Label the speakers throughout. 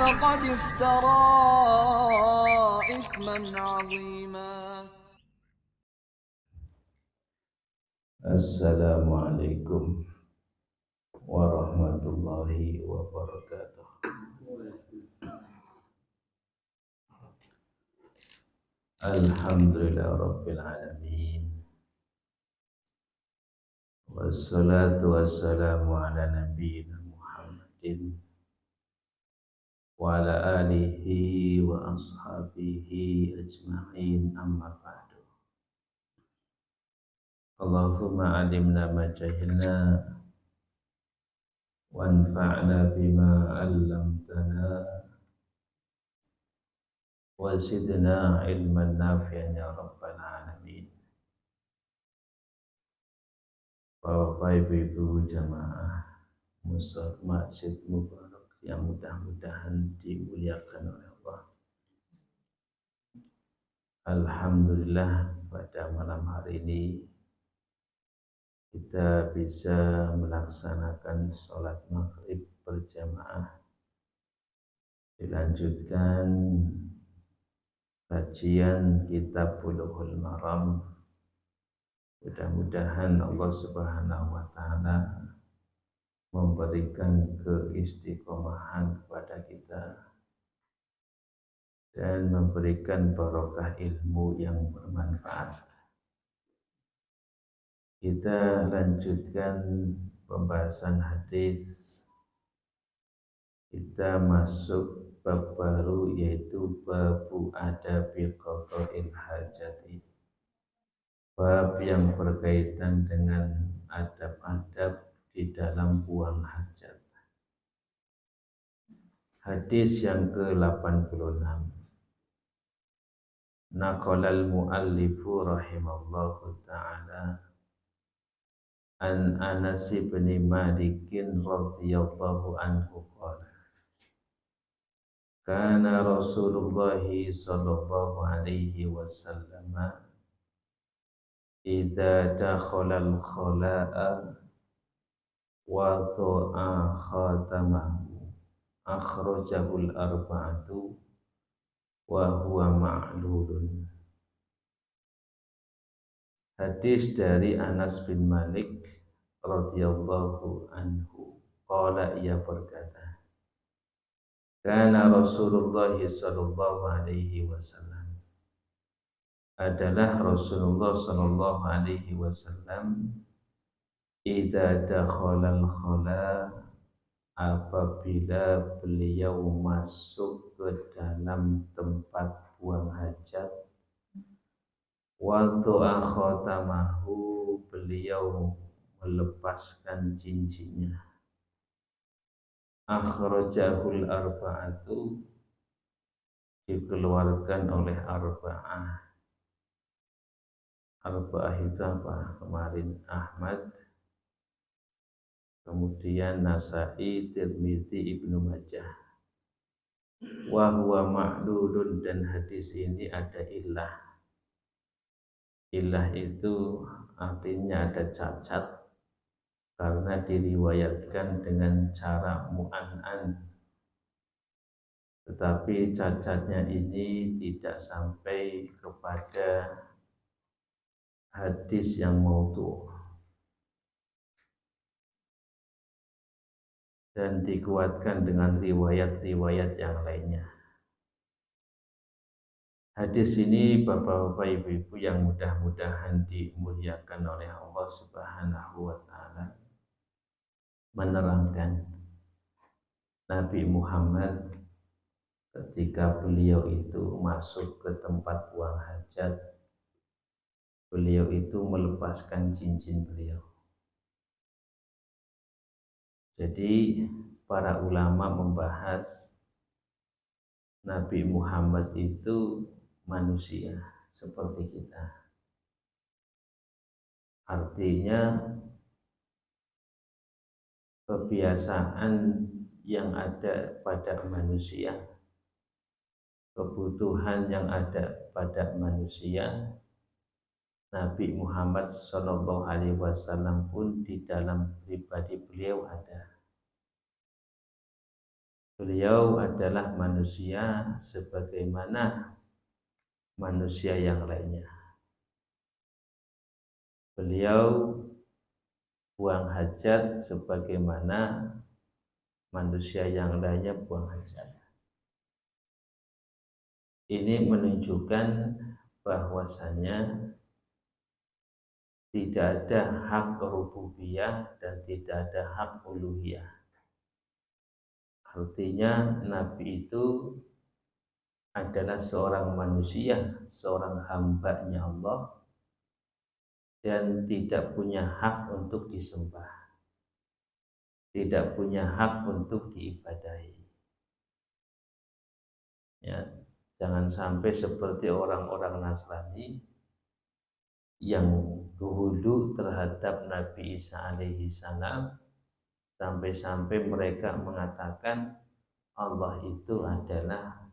Speaker 1: فقد افترى إثما عظيما.
Speaker 2: Assalamualaikum warahmatullahi wabarakatuh. Alhamdulillah rabbil alamin. Wassalatu wassalamu ala nabiyyina Muhammadin wa ala alihi wa ashabihi ajma'in, amma ba'du. Allahumma alimna ma jahilna wanfa'na bima 'allamtana wa zidna ilman nafi'an ya rabbal alamin. Bapak ibu jamaah masjid mubarak yang mudah-mudahan dimuliakan oleh Allah. Alhamdulillah pada malam hari ini kita bisa melaksanakan sholat maghrib berjamaah, dilanjutkan kajian kitab Bulughul Maram. Mudah-mudahan Allah Subhanahu wa taala memberikan keistiqomahan kepada kita dan memberikan barokah ilmu yang bermanfaat. Kita lanjutkan pembahasan hadis. Kita masuk bab baru, yaitu babu adabi qada'il hajati. Bab yang berkaitan dengan adab-adab di dalam buang hajat. Hadis yang ke-86. Naqalal muallifu rahimallahu ta'ala an Anas bin Malik radhiyallahu anhu qala kana Rasulullah sallallahu alaihi wasallam idza dakhala al-khala'a wa ta'a khatamahu akhrajahu al-arba'atu wa huwa ma'lulun. Hadis dari Anas bin Malik radhiyallahu anhu qala, ia berkata, kana Rasulullah sallallahu alaihi wasallam, adalah Rasulullah sallallahu alaihi wasallam, idza dakhala al-khala, apabila beliau masuk ke dalam tempat buang hajat, wa ta'a khatamahu, beliau melepaskan cincinnya, akhrajahul arba'atu, dikeluarkan oleh arba'ah. Arba'ah itu apa? Kemarin Ahmad, kemudian Nasa'i, Tirmidzi, Ibnu Majah. Wa huwa ma'lulun, dan hadis ini ada illah. Illah itu artinya ada cacat, karena diriwayatkan dengan cara mu'an'an, tetapi cacatnya ini tidak sampai kepada hadis yang maudhu, dan dikuatkan dengan riwayat-riwayat yang lainnya. Hadis ini bapak-bapak ibu-ibu yang mudah-mudahan dimuliakan oleh Allah Subhanahu wa taala menerangkan Nabi Muhammad ketika beliau itu masuk ke tempat buang hajat, beliau itu melepaskan cincin beliau. Jadi para ulama membahas Nabi Muhammad itu manusia seperti kita. Artinya kebiasaan yang ada pada manusia, kebutuhan yang ada pada manusia, Nabi Muhammad Shallallahu Alaihi Wasallam pun di dalam pribadi beliau ada. Beliau adalah manusia sebagaimana manusia yang lainnya. Beliau buang hajat sebagaimana manusia yang lainnya buang hajat. Ini menunjukkan bahwasanya tidak ada hak rububiyah dan tidak ada hak uluhiyah. Artinya Nabi itu adalah seorang manusia, seorang hambanya Allah dan tidak punya hak untuk disembah, tidak punya hak untuk diibadahi. Ya, jangan sampai seperti orang-orang Nasrani yang dahulu terhadap Nabi Isa alaihi salam, sampai-sampai mereka mengatakan Allah itu adalah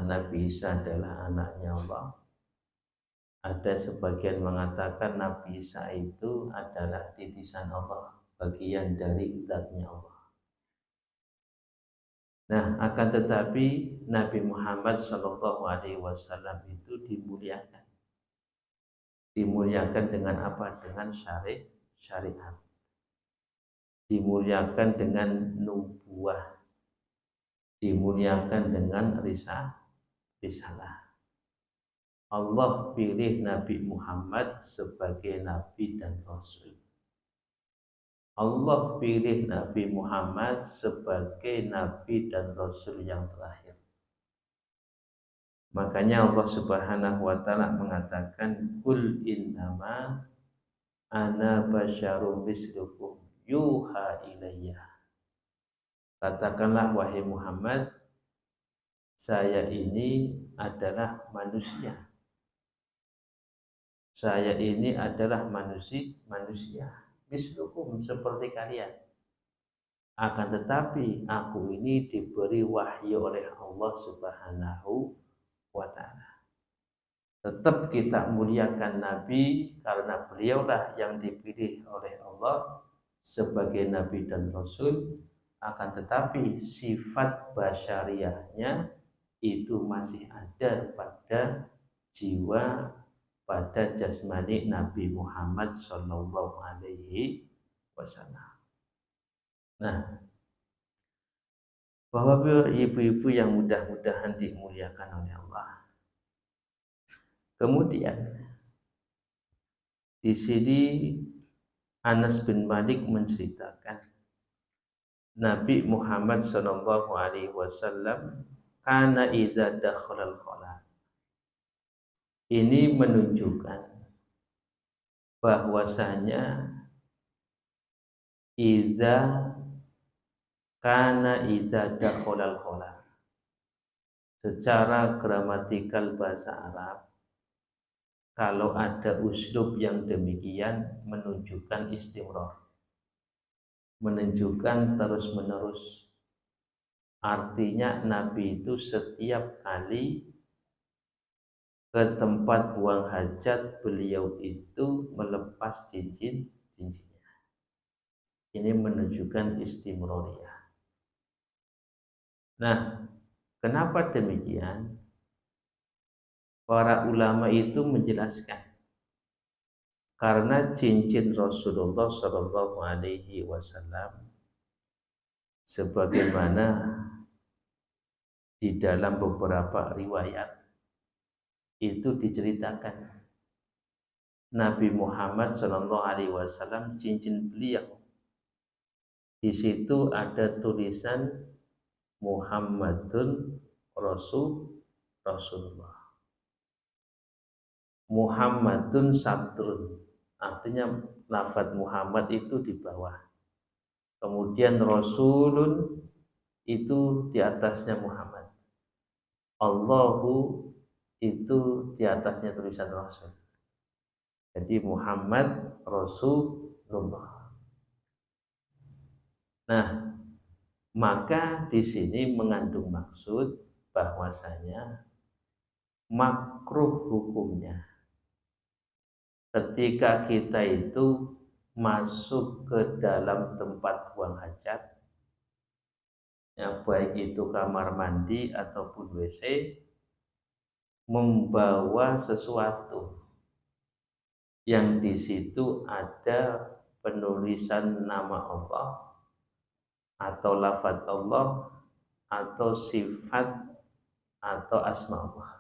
Speaker 2: Nabi Isa adalah anaknya Allah. Ada sebagian mengatakan Nabi Isa itu adalah titisan Allah, bagian dari zatnya Allah. Nah, akan tetapi Nabi Muhammad SAW itu dimuliakan. Dimuliakan dengan apa? Dengan syariat. Dimuliakan dengan nubuah. Dimuliakan dengan risalah. Allah pilih Nabi Muhammad sebagai Nabi dan Rasul. Allah pilih Nabi Muhammad sebagai Nabi dan Rasul yang terakhir. Makanya Allah Subhanahu wa Ta'ala mengatakan, Qul innama ana basyarum mislukum yuha ilayya. Katakanlah wahai Muhammad, saya ini adalah manusia. Saya ini adalah manusia. Mislukum, seperti kalian. Akan tetapi aku ini diberi wahyu oleh Allah Subhanahu wa Ta'ala. Tetap kita muliakan Nabi karena beliaulah yang dipilih oleh Allah sebagai Nabi dan Rasul. Akan tetapi sifat basyariahnya itu masih ada pada jiwa, pada jasmani Nabi Muhammad Sallallahu Alaihi Wasallam. Nah, Bapak ibu-ibu yang mudah-mudahan dimuliakan oleh Allah. Kemudian di sini Anas bin Malik menceritakan Nabi Muhammad Sallallahu Alaihi Wasallam kana idza dakhala al-khala. Ini menunjukkan bahwasanya idza dakhala al-khala. Secara gramatikal bahasa Arab, kalau ada uslub yang demikian menunjukkan istimrar, menunjukkan terus-menerus. Artinya Nabi itu setiap kali ke tempat buang hajat beliau itu melepas cincinnya. Ini menunjukkan istimroriyah. Nah, kenapa demikian? Para ulama itu menjelaskan karena cincin Rasulullah Shallallahu Alaihi Wasallam sebagaimana di dalam beberapa riwayat itu diceritakan Nabi Muhammad Shallallahu Alaihi Wasallam cincin beliau di situ ada tulisan Muhammadun Rasulullah. Muhammadun satrun, artinya lafaz Muhammad itu di bawah. Kemudian Rasulun itu di atasnya Muhammad. Allahu itu di atasnya tulisan Rasul. Jadi Muhammad Rasulullah. Nah, maka di sini mengandung maksud bahwasanya makruh hukumnya ketika kita itu masuk ke dalam tempat buang hajat, ya baik itu kamar mandi ataupun WC, membawa sesuatu yang di situ ada penulisan nama Allah atau lafaz Allah atau sifat atau asma Allah.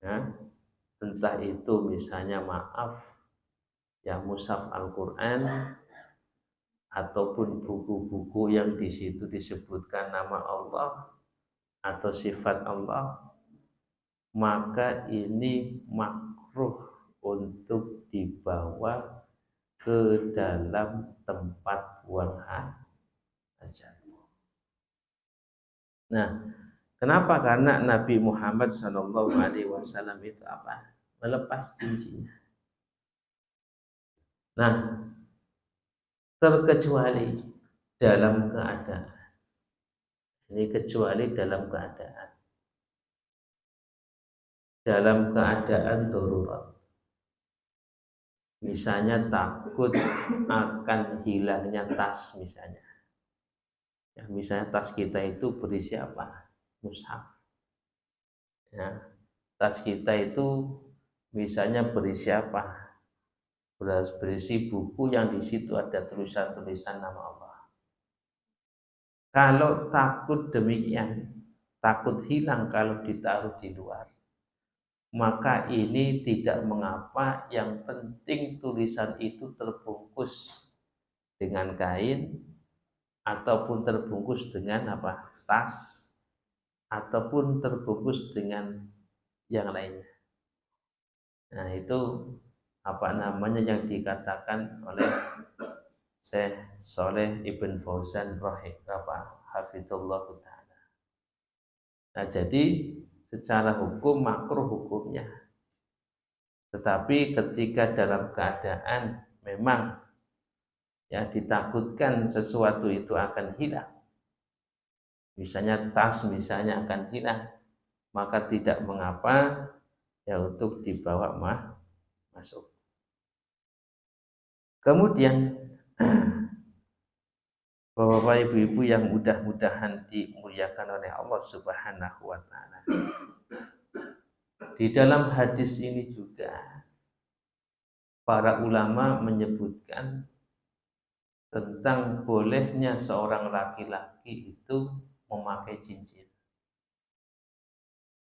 Speaker 2: Ya, entah itu misalnya maaf ya mushaf Al-Quran ataupun buku-buku yang di situ disebutkan nama Allah atau sifat Allah, maka ini makruh untuk dibawa ke dalam tempat buang hajat. Nah, kenapa? Karena Nabi Muhammad SAW itu apa? Melepas cincinnya. Nah, terkecuali dalam keadaan. Ini kecuali dalam keadaan. Dalam keadaan darurat. Misalnya takut akan hilangnya tas misalnya. Ya, misalnya tas kita itu berisi apa? Mushaf. Ya, tas kita itu misalnya berisi apa? Berisi buku yang di situ ada tulisan-tulisan nama Allah. Kalau takut demikian, takut hilang kalau ditaruh di luar, maka ini tidak mengapa, yang penting tulisan itu terbungkus dengan kain ataupun terbungkus dengan apa? Tas ataupun terbungkus dengan yang lainnya. Nah, itu apa namanya yang dikatakan oleh Syekh Shalih Ibn Fauzan hafizallah ta'ala. Nah, jadi secara hukum makruh hukumnya. Tetapi ketika dalam keadaan memang ya ditakutkan sesuatu itu akan hilang, misalnya tas misalnya akan hilang, maka tidak mengapa ya untuk dibawa masuk. Kemudian Bapak Ibu-ibu yang mudah-mudahan dimuliakan oleh Allah Subhanahu wa taala. Di dalam hadis ini juga para ulama menyebutkan tentang bolehnya seorang laki-laki itu memakai cincin.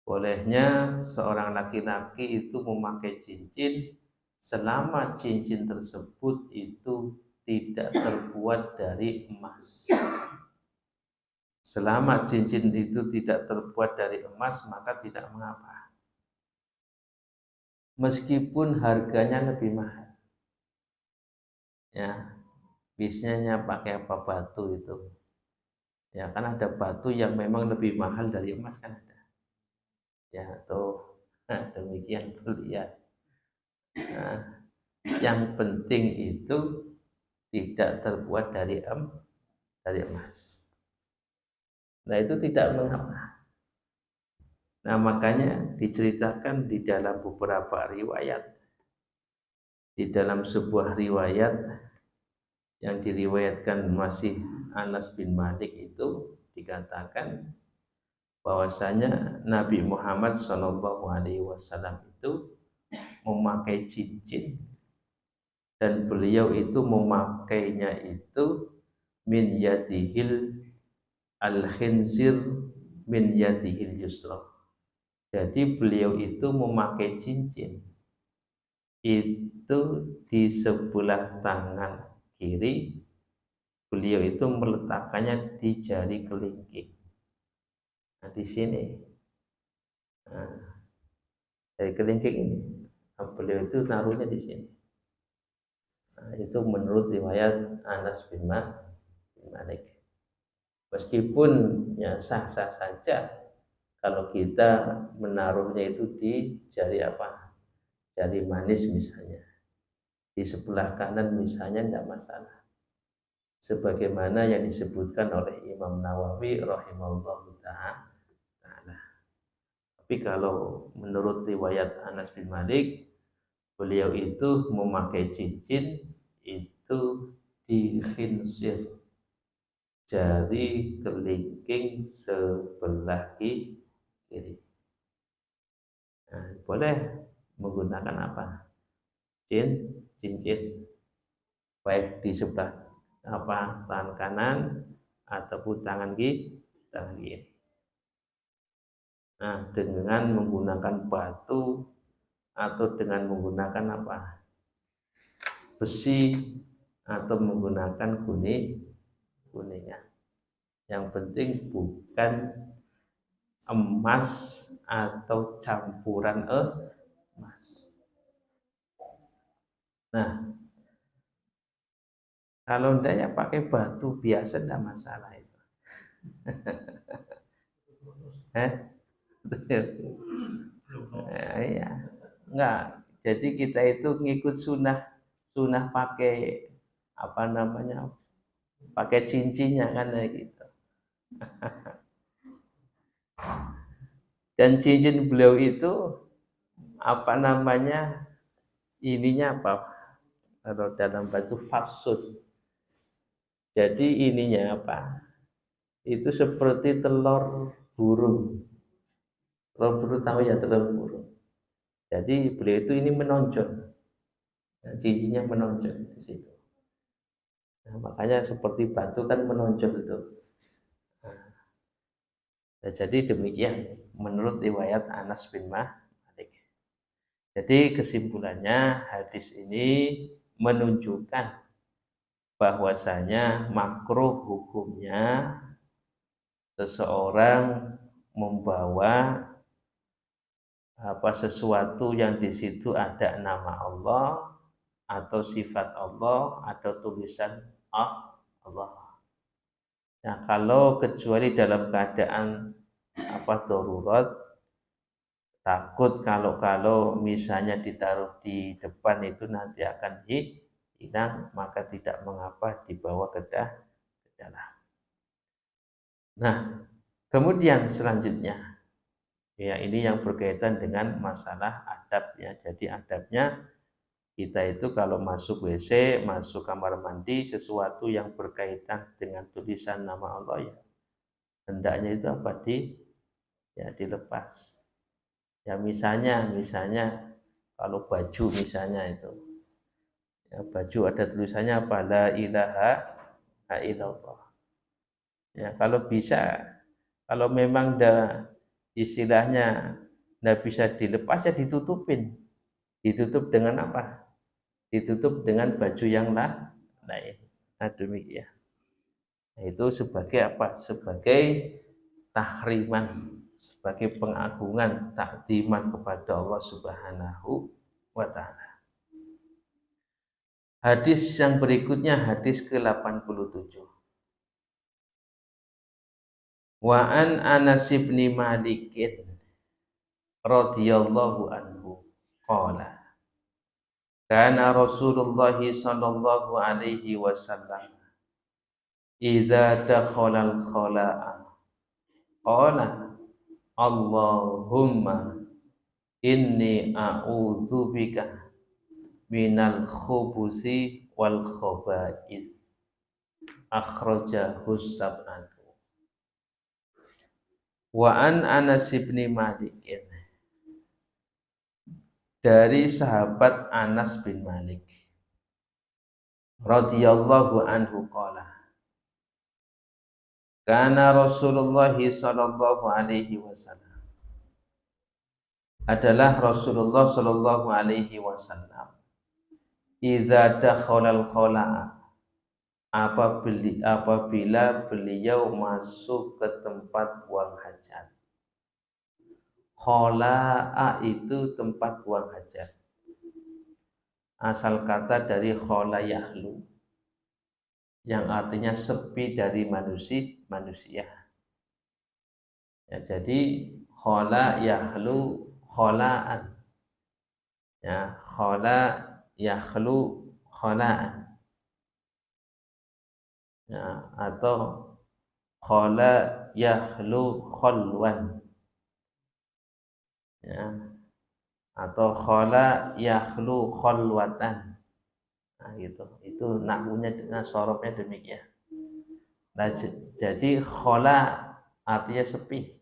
Speaker 2: Bolehnya seorang laki-laki itu memakai cincin selama cincin tersebut itu tidak terbuat dari emas. Selama cincin itu tidak terbuat dari emas, maka tidak mengapa. Meskipun harganya lebih mahal. Ya, biasanya pakai apa batu itu. Ya, kan ada batu yang memang lebih mahal dari emas kan ada. Ya, atau demikian lihat. Nah, yang penting itu tidak terbuat dari emas. Nah, itu tidak mengapa. Nah, makanya diceritakan di dalam beberapa riwayat. Di dalam sebuah riwayat yang diriwayatkan masih Anas bin Malik itu dikatakan bahwasanya Nabi Muhammad SAW itu memakai cincin dan beliau itu memakainya itu min yadihil al-khinsir min yadihil yusra. Jadi beliau itu memakai cincin itu di sebelah tangan kiri, beliau itu meletakkannya di jari kelingking. Nah, di sini, nah, jari kelingking ini, nah, beliau itu naruhnya di sini. Nah, itu menurut riwayat Anas bin Malik. Meskipun ya sah-sah saja kalau kita menaruhnya itu di jari apa? Jari manis misalnya. Di sebelah kanan misalnya tidak masalah. Sebagaimana yang disebutkan oleh Imam Nawawi rahimahullahu ta'ala. Tapi kalau menurut riwayat Anas bin Malik, beliau itu memakai cincin itu di khinsir. jari kelingking sebelah kiri. Nah, boleh menggunakan apa? Cincin, baik di sebelah tangan kanan ataupun tangan kiri. Nah, dengan menggunakan batu atau dengan menggunakan apa? Besi atau menggunakan kuningan. Yang penting bukan emas atau campuran emas. Nah, kalau enggak ya pakai batu biasa, enggak masalah itu. Iya, enggak. Jadi kita itu ngikut sunnah pakai apa namanya, pakai cincinnya kan gitu. Dan cincin beliau itu apa namanya, ininya apa? Kalau dalam batu fasud. Jadi ininya apa? Itu seperti telur burung. Telur burung tahu ya, telur burung. Jadi beliau itu ini menonjol. Nah, cincinnya menonjol di situ. Nah, makanya seperti batu kan menonjol itu. Nah, jadi demikian menurut riwayat Anas bin Malik. Jadi kesimpulannya hadis ini menunjukkan bahwasanya makruh hukumnya seseorang membawa apa sesuatu yang di situ ada nama Allah atau sifat Allah atau tulisan Allah. Nah, kalau kecuali dalam keadaan apa darurat, takut kalau misalnya ditaruh di depan itu nanti akan hilang, maka tidak mengapa dibawa ke dalam. Nah, kemudian selanjutnya, ya ini yang berkaitan dengan masalah adab ya. Jadi adabnya kita itu kalau masuk WC, masuk kamar mandi, sesuatu yang berkaitan dengan tulisan nama Allah ya, hendaknya itu apa dilepas. Ya misalnya kalau baju misalnya itu, ya, baju ada tulisannya apa, la ilaha illallah. Ya kalau bisa, kalau memang istilahnya ndak bisa dilepas ya ditutupin. Ditutup dengan apa? Ditutup dengan baju yang lain. Nah demikian. Nah, itu sebagai apa? Sebagai tahriman, sebagai pengagungan, takdiman kepada Allah Subhanahu wa taala. Hadis yang berikutnya hadis ke-87. Wa an Anas bin Malik radhiyallahu anhu qala kana Rasulullah sallallahu alaihi wasallam idza dakhala al-khala'a qala Allahumma inni a'udzubika minal khubusi wal khaba'ith akhrajahu sab'atu. Wa an Anas bin Malik, dari sahabat Anas bin Malik radhiyallahu anhu qala kana Rasulullah sallallahu alaihi wasallam, adalah Rasulullah sallallahu alaihi wasallam idza dakhalal khala'a, apabila beliau masuk ke tempat buang hajat. Khala'a itu tempat buang hajat. Asal kata dari khala yahlu, yang artinya sepi dari manusia. Ya, jadi khala yahlu khala'an. Ya, khala yahlu khala'an. Ya, atau khala yahlu khalwan. Ya, atau khala yahlu khalwatan. Nah, gitu. Itu nahwunya dengan sorobnya demikian. Jadi khola artinya sepi.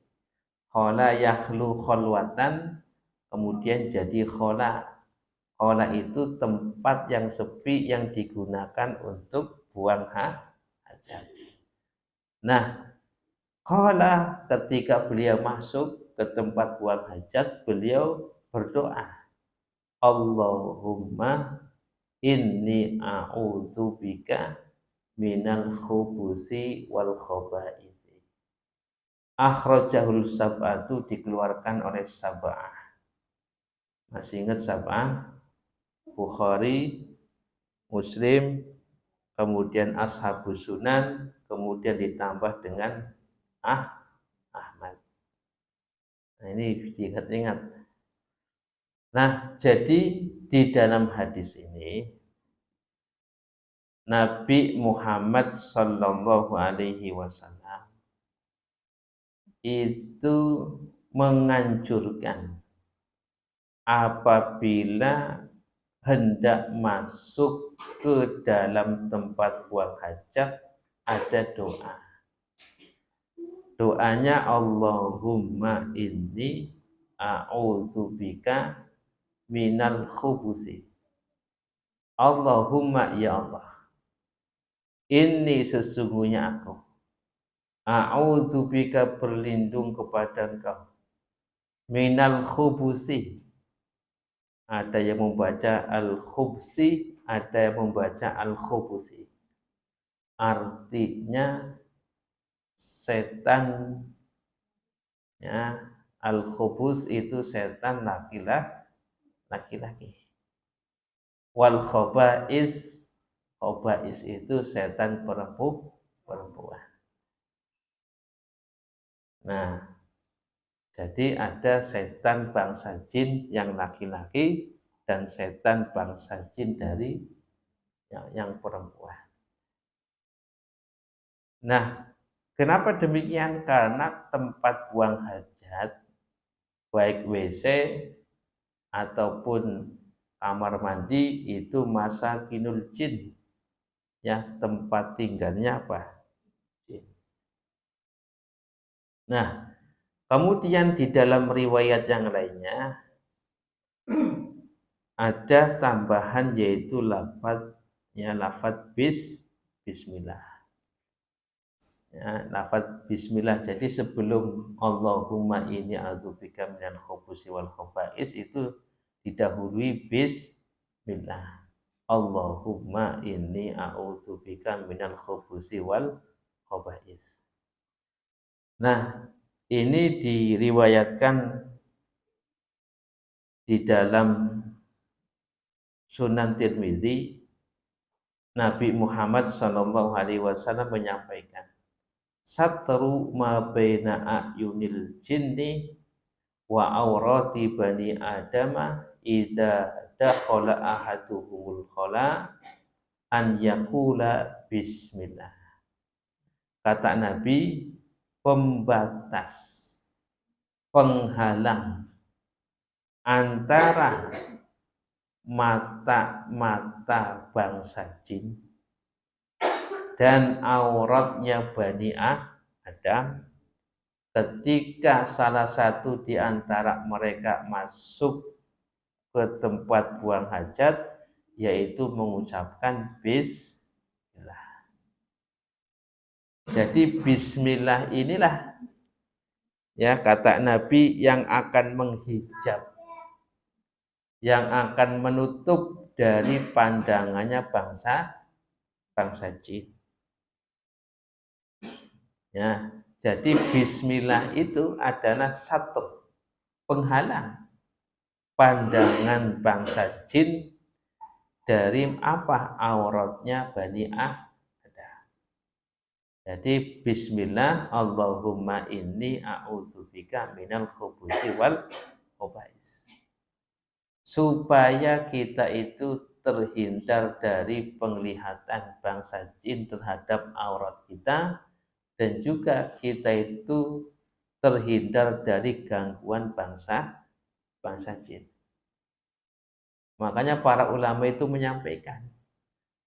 Speaker 2: Khola yakhlu kholwatan, kemudian jadi khola. Khola itu tempat yang sepi yang digunakan untuk buang hajat. Nah, khola ketika beliau masuk ke tempat buang hajat, beliau berdoa, Allahumma inni a'udzubika minal khubusi wal khaba'isi. Akhrajahul sab'atu, dikeluarkan oleh sab'ah. Masih ingat sab'ah? Bukhari, Muslim, kemudian Ashabus Sunan, kemudian ditambah dengan Ahmad. Nah, ini diingat-ingat. Nah, jadi di dalam hadis ini Nabi Muhammad Sallallahu Alaihi Wasallam itu menganjurkan apabila hendak masuk ke dalam tempat buang hajat ada doa. Doanya Allahumma inni a'udzubika minal khubusi. Allahumma ya Allah, ini sesungguhnya aku a'udzubika, berlindung kepada Engkau, minal khubusi. Ada yang membaca al-khubsi, ada yang membaca al-khubusi. Artinya setan, ya, al-khubus itu setan laki-laki. Wal khobais, khobais itu setan perempuan. Nah, jadi ada setan bangsa jin yang laki-laki dan setan bangsa jin dari yang perempuan. Nah, kenapa demikian? Karena tempat buang hajat, baik WC ataupun kamar mandi, itu masakinul jin, ya, tempat tinggalnya apa? Jin. Nah, kemudian di dalam riwayat yang lainnya ada tambahan, yaitu lafaz bismillah. Ya, lafaz bismillah. Jadi sebelum Allahumma inni a'udzubika minal khubusi wal khaba'is itu didahului bismillah. Allahumma inni a'udzubika minal khubusi wal khaba'is. Nah, ini diriwayatkan di dalam Sunan Tirmidzi. Nabi Muhammad SAW menyampaikan, satru ma baina a'yunil jinni wa aurati bani adama idza dakhala ahaduhumul khala an yaqula bismillah. Kata Nabi, pembatas, penghalang antara mata-mata bangsa jin dan auratnya Bani Adam, ketika salah satu di antara mereka masuk ke tempat buang hajat, yaitu mengucapkan bismillah. Jadi bismillah inilah, ya, kata Nabi, yang akan menghijab, yang akan menutup dari pandangannya bangsa jin. Ya, jadi bismillah itu adalah satu penghalang pandangan bangsa jin dari apa? Auratnya Bani Adam. Jadi bismillah, Allahumma inni a'udzubika minal khubusi wal khaba'is. Supaya kita itu terhindar dari penglihatan bangsa jin terhadap aurat kita, dan juga kita itu terhindar dari gangguan bangsa jin. Makanya para ulama itu menyampaikan,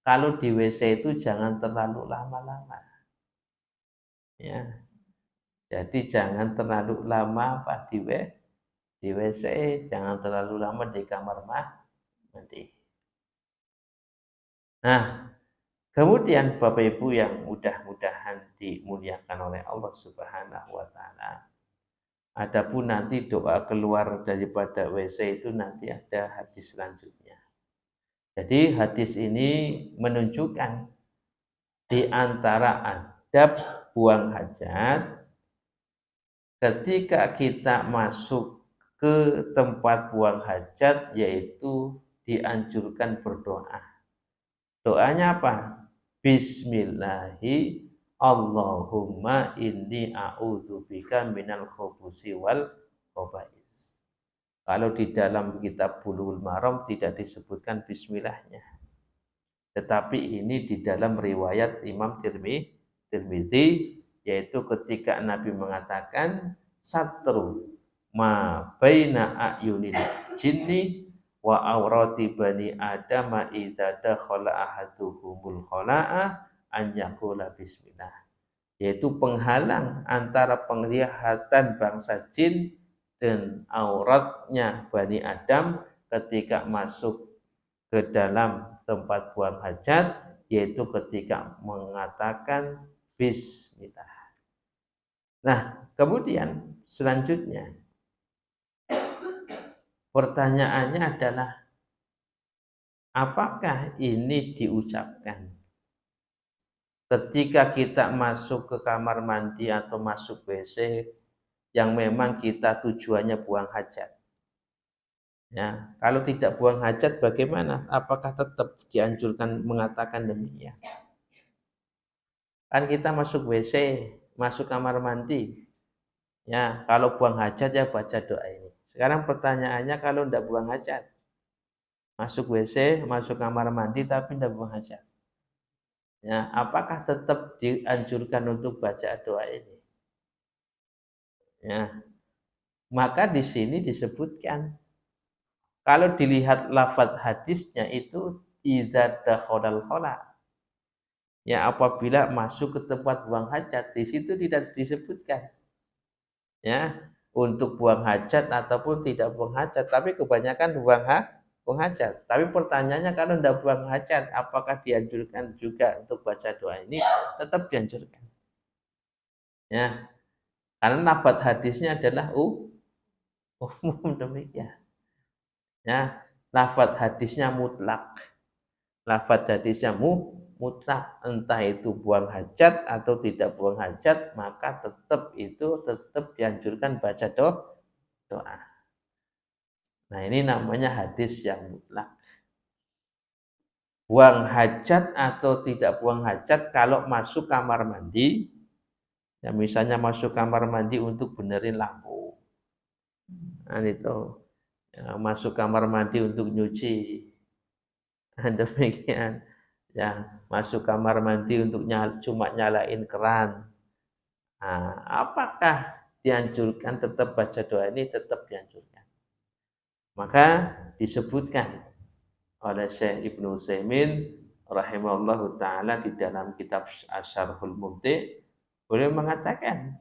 Speaker 2: kalau di WC itu jangan terlalu lama-lama. Ya. Jadi jangan terlalu lama di WC, jangan terlalu lama di kamar mandi. Nah, kemudian Bapak Ibu yang mudah-mudahan dimuliakan oleh Allah Subhanahu wa taala. Adapun nanti doa keluar daripada WC itu nanti ada hadis selanjutnya. Jadi hadis ini menunjukkan di antara adab buang hajat ketika kita masuk ke tempat buang hajat yaitu dianjurkan berdoa. Doanya apa? Bismillahi Allahumma inni a'udzubika minal khubusi wal khaba'is. Kalau di dalam kitab Bulughul Maram tidak disebutkan bismillahnya. Tetapi ini di dalam riwayat Imam Tirmidzi yaitu ketika Nabi mengatakan satru ma baina a'yunil jinni wa aurati bani adama idza dakhala ahaduhumul khala'a an yaqula bismillah, yaitu penghalang antara penglihatan bangsa jin dan auratnya Bani Adam ketika masuk ke dalam tempat buang hajat, yaitu ketika mengatakan bismillah. Nah, kemudian selanjutnya pertanyaannya adalah apakah ini diucapkan ketika kita masuk ke kamar mandi atau masuk WC yang memang kita tujuannya buang hajat? Ya, kalau tidak buang hajat bagaimana? Apakah tetap dianjurkan mengatakan demikian? Kan kita masuk WC, masuk kamar mandi. Ya, kalau buang hajat ya baca doa ini. Sekarang pertanyaannya kalau tidak buang hajat, masuk WC, masuk kamar mandi tapi tidak buang hajat. Ya, apakah tetap dianjurkan untuk baca doa ini? Ya, maka di sini disebutkan kalau dilihat lafadz hadisnya itu idza dakhalal khala. Ya, apabila masuk ke tempat buang hajat, di situ tidak disebutkan. Ya, untuk buang hajat ataupun tidak buang hajat, tapi kebanyakan buang hajat. Tapi pertanyaannya kalau tidak buang hajat, apakah dianjurkan juga untuk baca doa ini? Tetap dianjurkan. Ya, karena lafadz hadisnya adalah umum demikian. Ya, lafadz hadisnya mutlak. Lafadz hadisnya mutlak, entah itu buang hajat atau tidak buang hajat, maka tetap dianjurkan baca doa. Nah, ini namanya hadis yang mutlak. Buang hajat atau tidak buang hajat kalau masuk kamar mandi, ya misalnya masuk kamar mandi untuk benerin lampu. Nah, itu. Ya, masuk kamar mandi untuk nyuci. Demikian. Ya, masuk kamar mandi untuk cuma nyalain keran. Nah, apakah dianjurkan tetap baca doa ini? Tetap dianjurkan. Maka disebutkan oleh Syekh Ibnu Utsaimin rahimahullahu taala di dalam kitab Asy-Syarhul Mumti', beliau mengatakan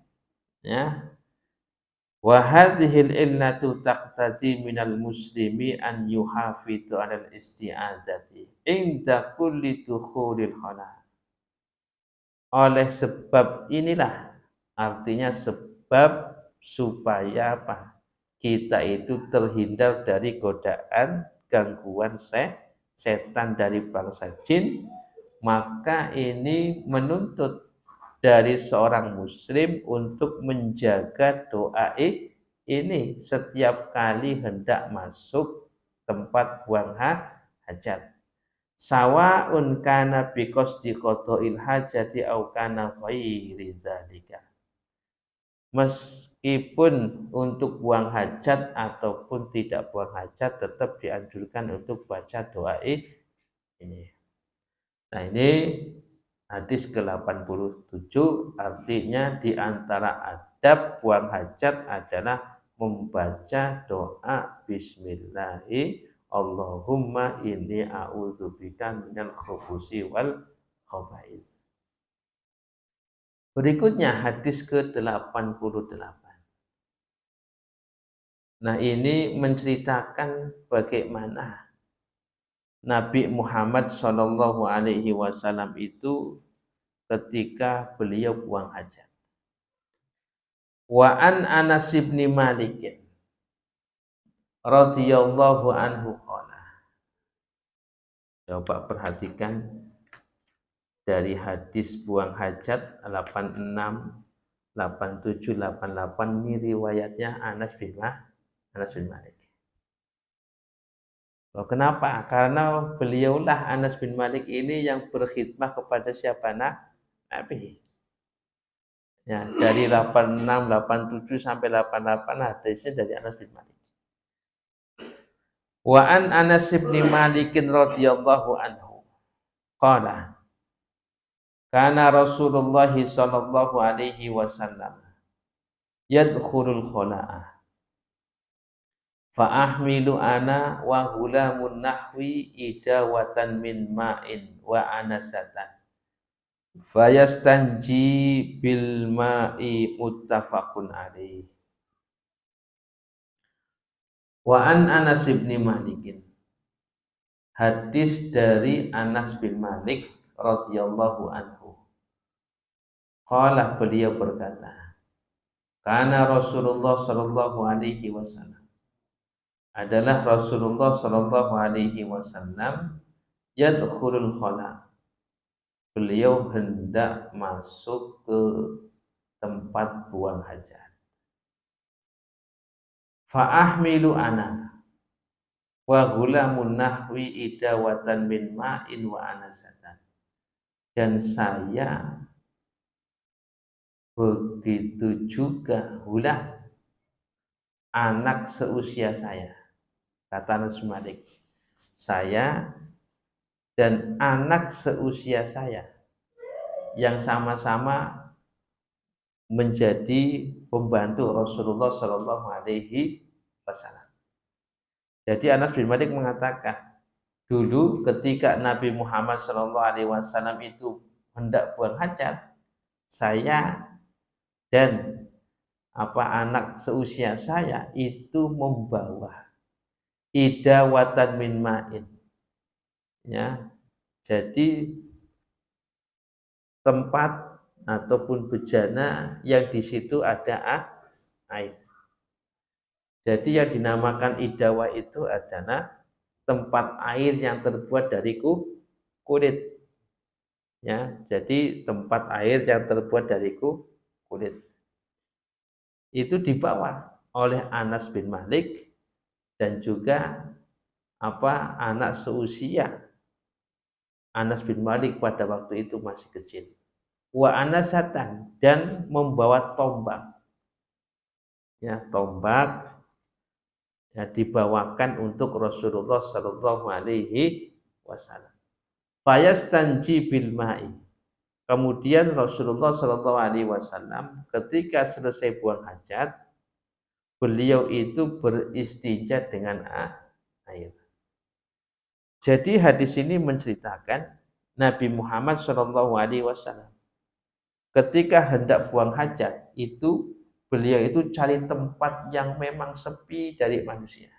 Speaker 2: ya, wa hadhil illatu taqtadi minal muslimi an yuhafidhu 'alal isti'adzati inda kulli dukhulil khala. Oleh sebab inilah, artinya sebab supaya apa? Kita itu terhindar dari godaan, gangguan setan dari bangsa jin, maka ini menuntut dari seorang muslim untuk menjaga doa ini setiap kali hendak masuk tempat buang hajat. Sawa'un kana bi qasdi qada'il hajati au kana ghairi dzalika. Meskipun untuk buang hajat ataupun tidak buang hajat tetap dianjurkan untuk baca doa ini. Nah, ini hadis ke-87, artinya di antara adab buang hajat adalah membaca doa bismillahi Allahumma inni a'udzubika minal khubusi wal khaba'is. Berikutnya hadis ke-88. Nah, ini menceritakan bagaimana Nabi Muhammad Shallallahu Alaihi Wasallam itu ketika beliau buang hajat. Wa an Anas bin Malik radhiyallahu anhu qala. Coba perhatikan dari hadis buang hajat 86, 87, 88 ini riwayatnya Anas bin Malik. Oh, kenapa? Karena beliaulah Anas bin Malik ini yang berkhidmah kepada siapa? Nabi. Ya, dari 86, 87 sampai 88 hadisnya dari Anas bin Malik. Wa an Anas bin Malik radhiyallahu anhu qala kana Rasulullah sallallahu alaihi wasallam yadkhulul khala'a fa ahmilu ana wa gulamun nahwi idawatan min ma'in wa anasatan fayastanji bil ma'i muttafaqun alaih. Wa an Anas bin Malik, hadis dari Anas bin Malik radhiyallahu anhu. Qala, beliau berkata, kana Rasulullah sallallahu alaihi wasallam, adalah Rasulullah sallallahu alaihi wasallam yadkhulul khala. Beliau hendak masuk ke tempat buang hajat. Fa ahmilu ana wa gulamun nahwi idawatan min ma'in wa anasatan. Dan saya begitu juga hulah anak seusia saya, kata Anas Malik, saya dan anak seusia saya yang sama-sama menjadi pembantu Rasulullah Shallallahu Alaihi Wasallam. Jadi Anas bin Malik mengatakan, dulu ketika Nabi Muhammad Shallallahu Alaihi Wasallam itu hendak buang hajat, saya dan anak seusia saya itu membawa idawatan min ma'in, ya, jadi tempat ataupun bejana yang di situ ada air. Jadi yang dinamakan idawa itu adalah tempat air yang terbuat dari kulit, ya, jadi tempat air yang terbuat dari kulit itu dibawa oleh Anas bin Malik dan juga anak seusia Anas bin Malik pada waktu itu masih kecil. Wa anasatan, dan membawa tombak. Ya, tombak ya, dibawakan untuk Rasulullah sallallahu alaihi wasallam. Fayastanji bil ma'i. Kemudian Rasulullah sallallahu alaihi wasallam ketika selesai buang hajat, beliau itu beristinja dengan air. Jadi hadis ini menceritakan Nabi Muhammad Shallallahu Alaihi Wasallam ketika hendak buang hajat itu beliau itu cari tempat yang memang sepi dari manusia,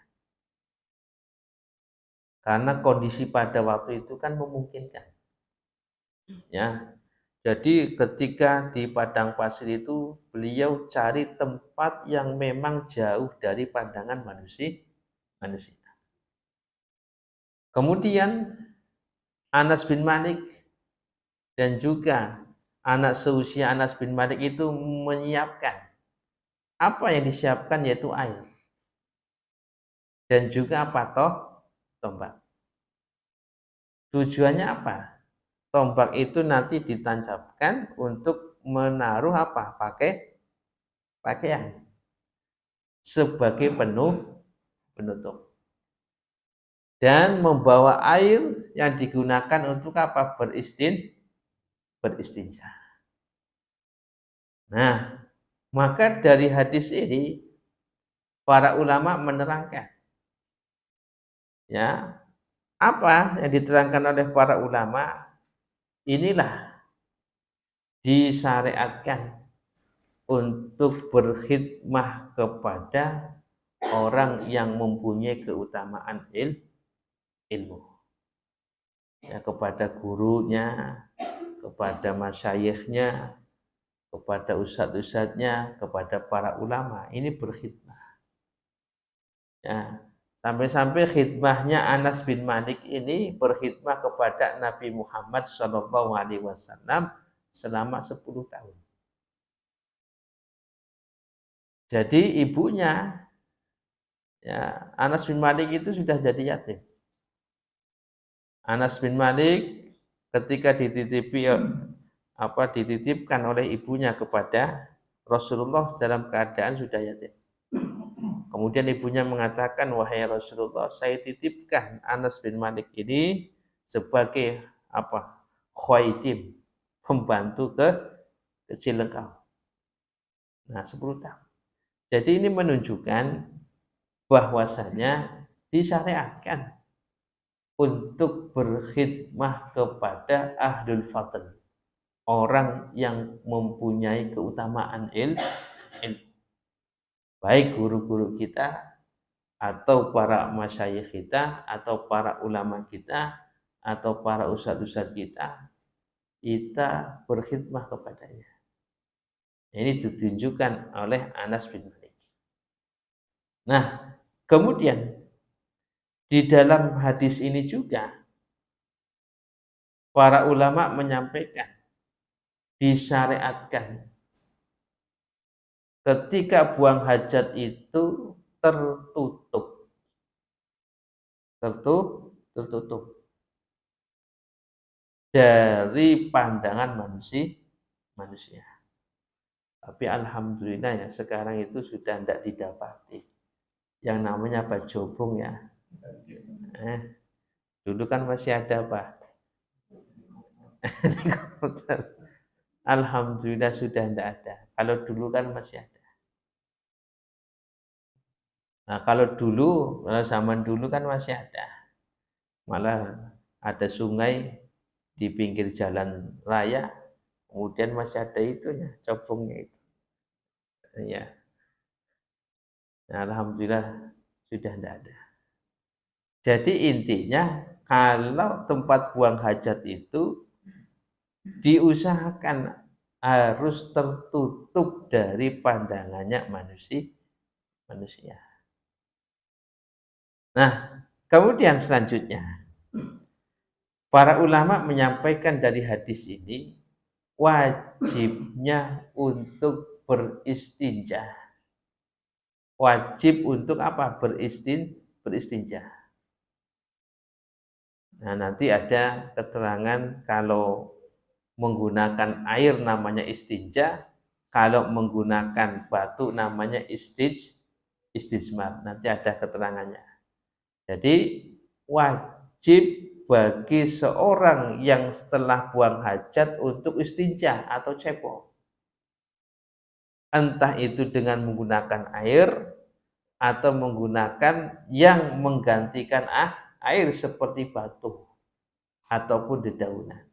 Speaker 2: karena kondisi pada waktu itu kan memungkinkan. Ya, jadi ketika di padang pasir itu beliau cari tempat yang memang jauh dari pandangan manusia. Kemudian Anas bin Malik dan juga anak seusia Anas bin Malik itu menyiapkan. Apa yang disiapkan yaitu air. Dan juga tombak. Tujuannya apa? Tombak itu nanti ditancapkan untuk menaruh pakaian sebagai penutup. Dan membawa air yang digunakan untuk apa? Beristinja. Nah, maka dari hadis ini para ulama menerangkan, ya, apa yang diterangkan oleh para ulama, inilah disyariatkan untuk berkhidmah kepada orang yang mempunyai keutamaan ilmu. Ya, kepada gurunya, kepada masyayikhnya, kepada ustadz-ustadznya, kepada para ulama, ini berkhidmah. Ya, sampai-sampai khidmahnya Anas bin Malik ini berkhidmah kepada Nabi Muhammad SAW selama 10 tahun. Jadi ibunya, ya, Anas bin Malik itu sudah jadi yatim. Anas bin Malik ketika dititipkan oleh ibunya kepada Rasulullah dalam keadaan sudah yatim. Kemudian ibunya mengatakan, wahai Rasulullah, saya titipkan Anas bin Malik ini sebagai khaidim, pembantu kecil engkau. Nah, 10 tahun. Jadi ini menunjukkan bahwasanya disyariatkan untuk berkhidmah kepada ahlul fadl, orang yang mempunyai keutamaan ilmu, baik guru-guru kita atau para masyayikh kita atau para ulama kita atau para ustadz-ustadz kita berkhidmah kepadanya. Ini ditunjukkan oleh Anas bin Malik. Nah, kemudian di dalam hadis ini juga para ulama menyampaikan disyariatkan ketika buang hajat itu tertutup dari pandangan manusia. Tapi alhamdulillah ya, sekarang itu sudah tidak didapati yang namanya bajobong ya. Dulu kan masih ada Pak. Alhamdulillah sudah tidak ada. Kalau dulu kan masih ada. Nah, kalau zaman dulu kan masih ada. Malah ada sungai di pinggir jalan raya, kemudian masih ada itunya, cobongnya itu. Ya. Nah, alhamdulillah sudah tidak ada. Jadi intinya kalau tempat buang hajat itu diusahakan harus tertutup dari pandangannya manusia. Nah, kemudian selanjutnya para ulama menyampaikan dari hadis ini wajibnya untuk beristinja. Wajib untuk apa? Beristinja. Nah, nanti ada keterangan kalau menggunakan air namanya istinja, kalau menggunakan batu namanya istijmar. Nanti ada keterangannya. Jadi wajib bagi seorang yang setelah buang hajat untuk istinja atau cepo. Entah itu dengan menggunakan air atau menggunakan yang menggantikan air seperti batu ataupun dedaunan.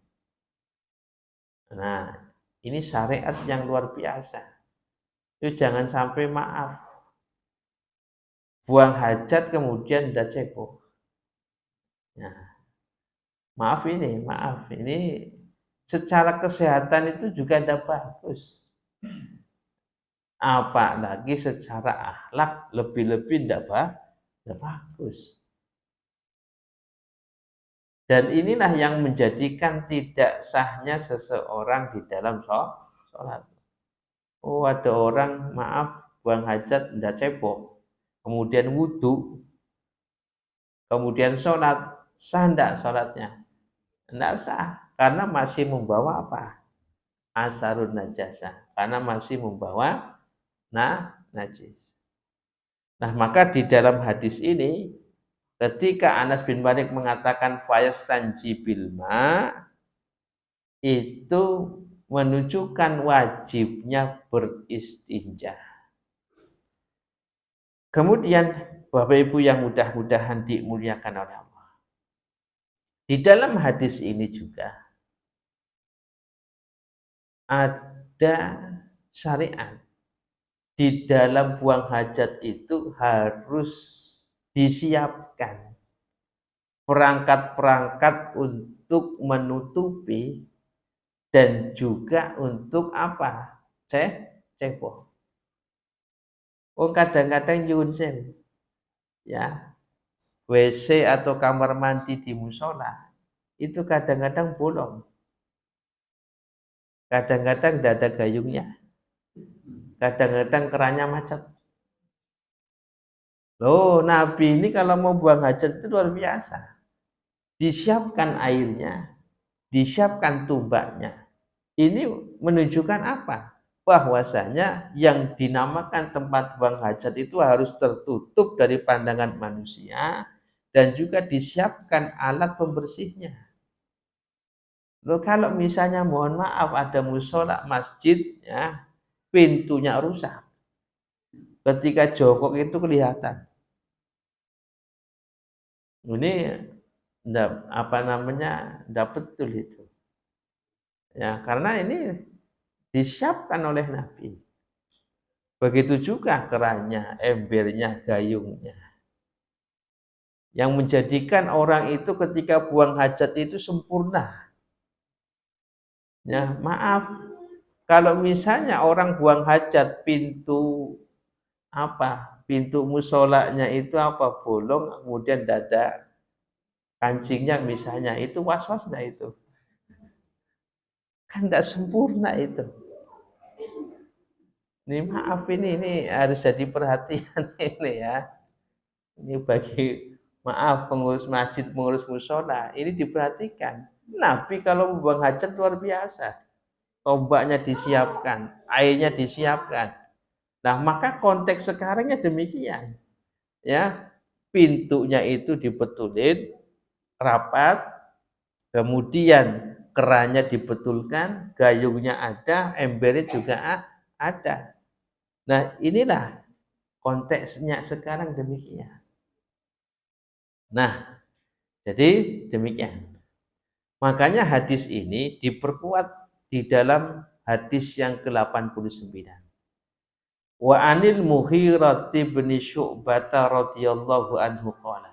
Speaker 2: Nah, ini syariat yang luar biasa. Itu jangan sampai maaf. Buang hajat kemudian tidak cepo. Nah, maaf ini secara kesehatan itu juga tidak bagus. Apalagi secara akhlak lebih-lebih tidak bagus. Dan inilah yang menjadikan tidak sahnya seseorang di dalam sholat. Oh, ada orang buang hajat tidak cepo, kemudian wudhu, kemudian sholat, sah tidak sholatnya? Tidak sah, karena masih membawa apa? Asarun najasah, karena masih membawa najis. Nah, maka di dalam hadis ini ketika Anas bin Malik mengatakan fayastanji bil ma, itu menunjukkan wajibnya beristinja. Kemudian Bapak Ibu yang mudah-mudahan dimuliakan oleh Allah, di dalam hadis ini juga ada syariat di dalam buang hajat itu harus disiapkan perangkat-perangkat untuk menutupi dan juga untuk apa? Cebok. Oh, kadang-kadang nyuwun sewu, ya, WC atau kamar mandi di musola itu kadang-kadang bolong, kadang-kadang tidak ada gayungnya, kadang-kadang kerannya macet. Loh, Nabi ini kalau mau buang hajat itu luar biasa. Disiapkan airnya, disiapkan tumbaknya. Ini menunjukkan apa? Bahwasanya yang dinamakan tempat buang hajat itu harus tertutup dari pandangan manusia dan juga disiapkan alat pembersihnya. Loh, kalau misalnya mohon maaf ada musola masjid, ya, pintunya rusak. Ketika jongkok itu kelihatan. Ini enggak betul itu. Ya, karena ini disiapkan oleh Nabi. Begitu juga kerannya, embernya, gayungnya. Yang menjadikan orang itu ketika buang hajat itu sempurna. Ya, maaf, kalau misalnya orang buang hajat pintu musolanya itu bolong, kemudian dada kancingnya misalnya, itu was-was enggak itu? Kan enggak sempurna itu. Ini maaf, ini harus jadi perhatian ini ya. Ini bagi maaf pengurus masjid, pengurus musola, ini diperhatikan. Nabi kalau membuang hajat luar biasa. Tombaknya disiapkan, airnya disiapkan. Nah, maka konteks sekarangnya demikian. Ya, pintunya itu dibetulin rapat, kemudian kerannya dibetulkan, gayungnya ada, embernya juga ada. Nah, inilah konteksnya sekarang demikian. Nah, jadi demikian. Makanya hadis ini diperkuat di dalam hadis yang ke-89. Wa anil Mughirah bin Syu'bah radhiyallahu anhu qala.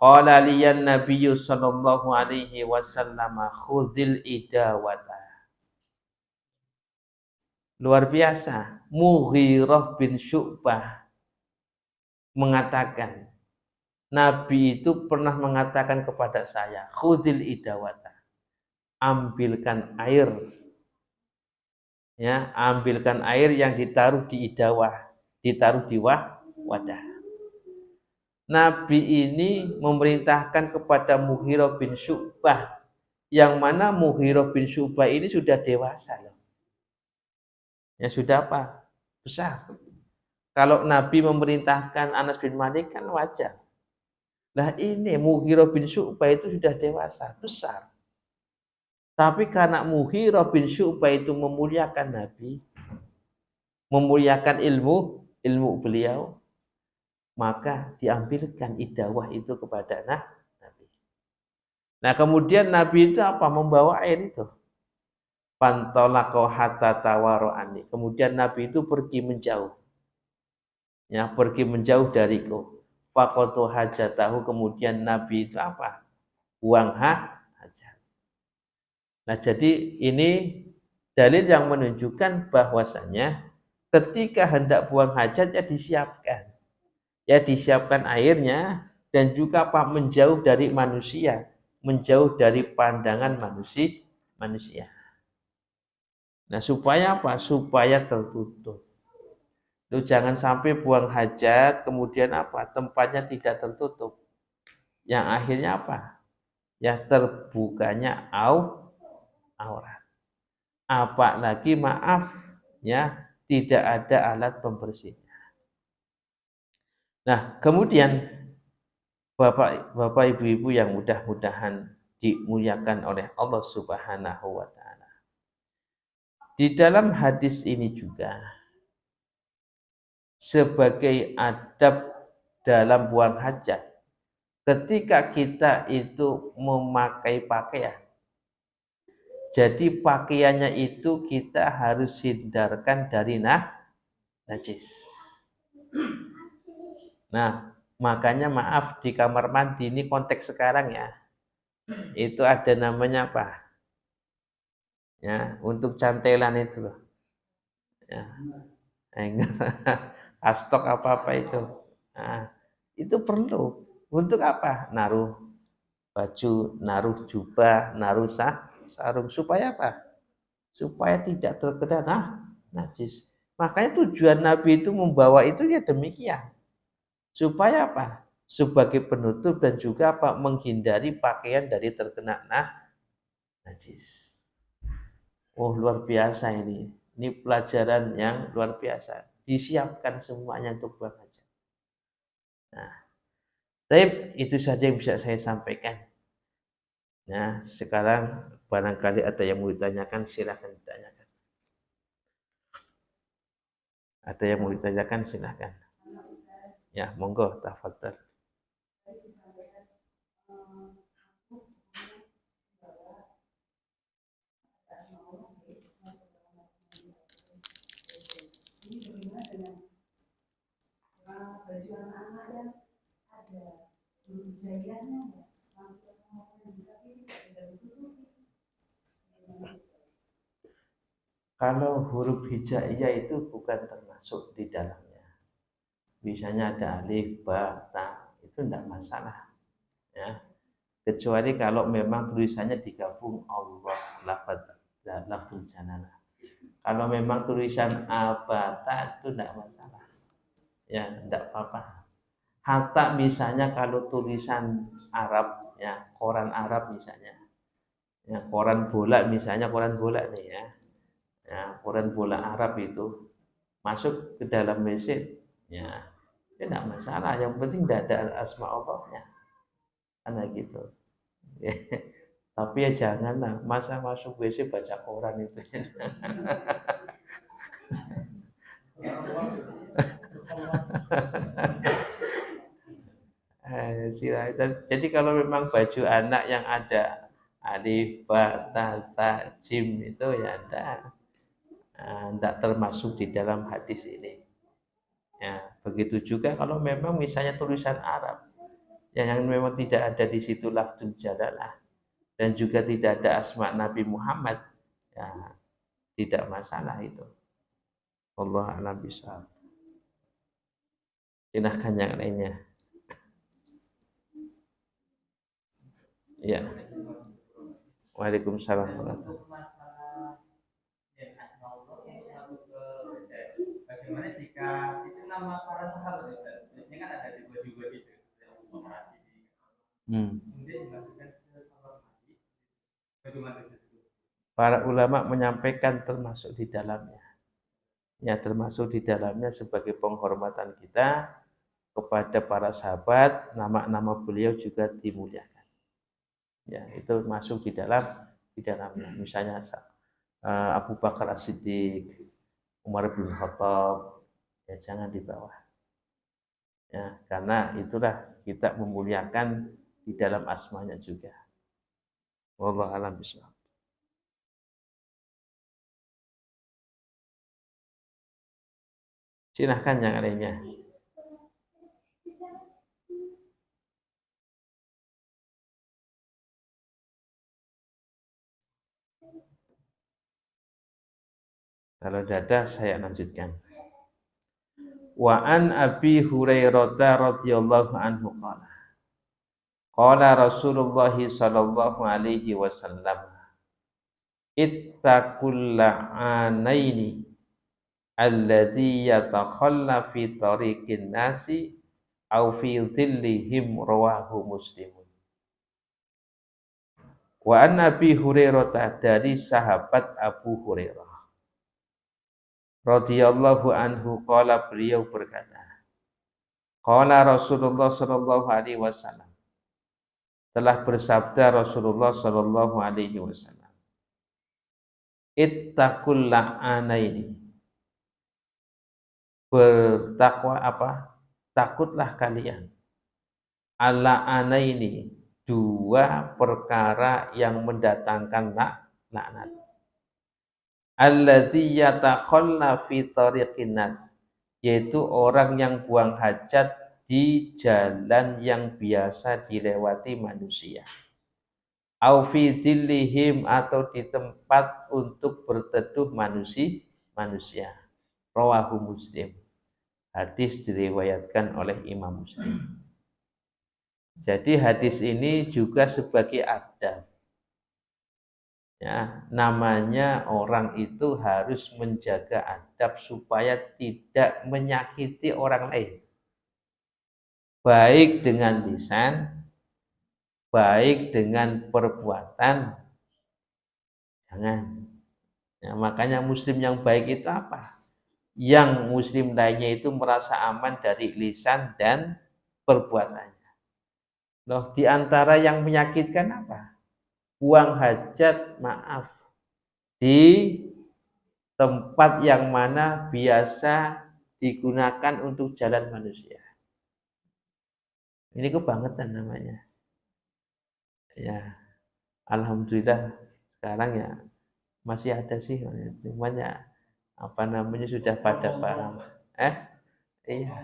Speaker 2: Qala liyan Nabiyyu sallallahu alaihi wasallam khudhil idawata. Luar biasa. Mughirah bin Syu'bah mengatakan, Nabi itu pernah mengatakan kepada saya, khudil idawata, ambilkan air, ya, ambilkan air yang ditaruh di idawah, ditaruh di wadah. Nabi ini memerintahkan kepada Mughirah bin Syu'bah, yang mana Mughirah bin Syu'bah ini sudah dewasa loh. Ya sudah apa? Besar. Kalau Nabi memerintahkan Anas bin Malik kan wajar. Nah ini Mughirah bin Syu'bah itu sudah dewasa, besar. Tapi karena Mughirah bin Syu'bah itu memuliakan Nabi, memuliakan ilmu beliau, maka diambilkan idawah itu kepada Nabi. Nah kemudian Nabi itu membawa air itu. Pantolako hatta tawaro'ani. Kemudian Nabi itu pergi menjauh. Ya, pergi menjauh dariku. Fakotu hajatahu, kemudian Nabi itu buang hajat. Nah, jadi ini dalil yang menunjukkan bahwasanya ketika hendak buang hajat ya disiapkan. Ya disiapkan airnya dan juga menjauh dari manusia, menjauh dari pandangan manusia. Nah, supaya supaya tertutup. Lu jangan sampai buang hajat kemudian tempatnya tidak tertutup. Yang akhirnya ya terbukanya aurat. Apalagi ya tidak ada alat pembersihnya. Nah, kemudian Bapak Ibu-ibu yang mudah-mudahan dimuliakan oleh Allah Subhanahu wa taala. Di dalam hadis ini juga sebagai adab dalam buang hajat, ketika kita itu memakai pakaian, Jadi pakaiannya itu kita harus hindarkan dari najis. Nah, makanya maaf di kamar mandi ini konteks sekarang ya. Itu ada namanya apa? Ya, untuk cantelan itu loh. Ya, hanger, astok apa-apa itu. Nah, itu perlu. Untuk apa? Naruh baju, naruh jubah, naruh sarung. Supaya apa? Supaya tidak terkena najis. Makanya tujuan Nabi itu membawa itu ya demikian. Supaya apa? Sebagai penutup dan juga apa? Menghindari pakaian dari terkena najis. Oh, luar biasa ini. Ini pelajaran yang luar biasa. Disiapkan semuanya untuk buang hajat. Nah, tapi itu saja yang bisa saya sampaikan. Nah, sekarang barangkali ada yang mau ditanyakan, silakan ditanyakan. Ada yang mau ditanyakan, silakan. Ya, monggo, tafadhol. Kalau huruf hijaiyah itu bukan termasuk di dalamnya. Misalnya ada alif, ba, ta, itu tidak masalah. Ya. Kecuali kalau memang tulisannya digabung Allah, lafadzul jalalah. Kalau memang tulisan abata itu tidak masalah. Ya, tidak apa-apa. Hatta misalnya kalau tulisan Arab, ya, koran Arab misalnya. Ya, koran bola misalnya, koran bola nih ya. Ya, koran bola Arab itu masuk ke dalam WC, ya, tidak masalah. Yang penting tidak ada asma Allahnya, karena gitu. Tapi ya janganlah masa masuk WC baca koran itu. Jadi kalau memang baju anak yang ada alif, ba, ta, jim itu ya tidak termasuk di dalam hadis ini. Ya, begitu juga kalau memang misalnya tulisan Arab yang memang tidak ada di situ lafzul jalalah dan juga tidak ada asma Nabi Muhammad, ya tidak masalah itu. Allah a'lam bishawab. Silahkan yang lainnya. Ya. Waalaikumsalam warahmatullahi.
Speaker 3: Bagaimana jika itu nama para sahabat Ustaz? Biasanya kan ada di baju-baju itu yang operasi di kemudian dimasukkan ke kamar mandi. Bagaimana itu?
Speaker 2: Para ulama menyampaikan termasuk di dalamnya. Ya, termasuk di dalamnya sebagai penghormatan kita kepada para sahabat, nama-nama beliau juga dimuliakan. Ya, itu masuk di dalamnya. Misalnya Abu Bakar As-Siddiq, Umar bin Khattab, ya jangan di bawah. Ya, karena itulah kita memuliakan di dalam asmanya juga. Wallahu a'lam bishawab. Silahkan yang lainnya. Kalau dada saya lanjutkan. Wa an Abi Hurairah radhiyallahu anhu qala. Qala Rasulullah sallallahu alaihi wasallam, ittaqul la'anaini alladhi yatakhalla fi tariqin nasi aw fi dhillihim, rawahu Muslim. Wa an Abi Hurairah, dari sahabat Abu Hurairah radhiyallahu anhu, qala, beliau berkata, qala Rasulullah sallallahu alaihi wasallam, telah bersabda Rasulullah sallallahu alaihi wasallam, ittaqul la'anaini, bertakwa apa? Takutlah kalian, ala anaini, dua perkara yang mendatangkan laknat. Alladzi yatakhalla fi tariqin nas, yaitu orang yang buang hajat di jalan yang biasa dilewati manusia. Au fi dillihim, atau di tempat untuk berteduh manusia. Rawahu Muslim. Hadis diriwayatkan oleh Imam Muslim. Jadi hadis ini juga sebagai adab. Ya, namanya orang itu harus menjaga adab supaya tidak menyakiti orang lain. Baik dengan lisan, baik dengan perbuatan. Jangan. Ya, makanya muslim yang baik itu apa? Yang muslim lainnya itu merasa aman dari lisan dan perbuatannya. Loh, di antara yang menyakitkan apa? Buang hajat, maaf, di tempat yang mana biasa digunakan untuk jalan manusia. Ini kebangetan namanya. Ya, alhamdulillah sekarang ya masih ada sih, cuman ya apa namanya sudah pada paham. Iya.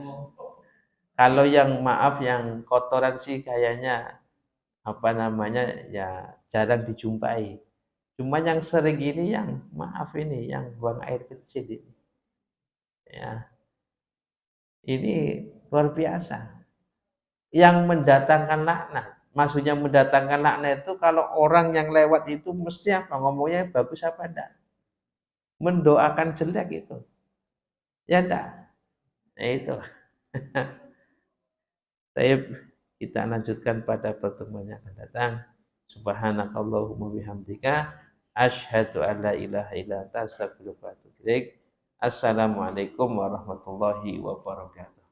Speaker 2: Kalau yang maaf yang kotoran sih kayaknya apa namanya ya jarang dijumpai. Cuma yang sering ini yang maaf ini yang buang air kecil ini. Ya. Ini luar biasa. Yang mendatangkan laknat. Maksudnya mendatangkan laknat itu kalau orang yang lewat itu mesti apa? Ngomongnya bagus apa enggak? Mendoakan jelek itu. Ya enggak? Nah itu. Baik, kita lanjutkan pada pertemuan yang akan datang. Subhanakallahumma bihamdika asyhadu an la ilaha illa anta astaghfiruka wa atubu ilaik. Assalamualaikum warahmatullahi wabarakatuh.